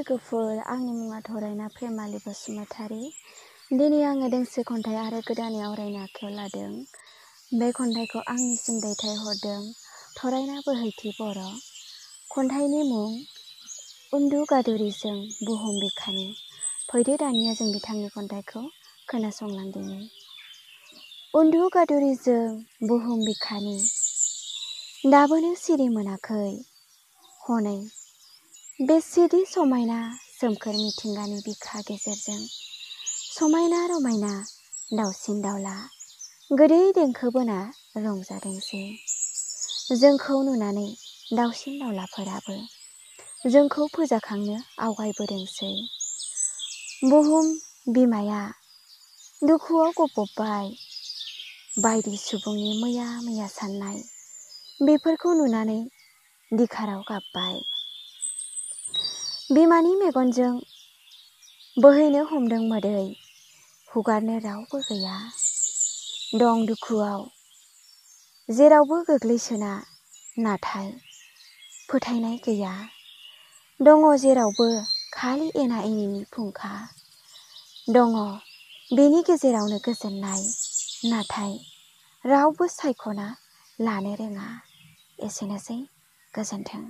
लोगोफोर, आंनि मुङा थरायना प्रेमालि बसुमतारी। दिनै आङो दोंसे खन्थाइ आरो गोदानै आवरायनो आखायाव लादों। बे खन्थाइखौ आंनिसिम दैथायहरदों थरायना बोहैथि बर'। खन्थाइनि मुं उन्दुगादुरिजों बुहुम बिखानि। फैदो दानिया जों बिथांनि खन्थाइखौ खोनासंलांदिनि। उन्दुगादुरिजों बुहुम बिखानि, दाबोनो सिरि मोनाखै हनै बेसेदि समायना सोमखोर मिथिंगानि बिखा गेजेरजों समायना रमायना दाउसिन दाउला गोदै देंखो बोना रंजादोंसै। जोंखौ नुनानै दाउसिन दाउलाफोराबो जोंखौ फोजाखांनो आवगायबोदोंसै। बुहुम बिमाया दुखुआव गबबबाय बायदि सुबुंनि मैया मैया साननाय, बेफोरखौ नुनानै दिखाराव गाबबाय। बिमानि मेगनजों बोहैनो हमदों मोदै, हुगारनो रावबो गैया। दं दुखुआव जेरावबो गोग्लैसोना, नाथाय फोथायनाय गैया। दङ जेरावबो खालि एना एनिनि फुंखा। दङ बेनि गेजेरावनो गोजोननाय, नाथाय रावबो सायख'ना लानो रोङा। एसेनोसै, गोजोन्थों।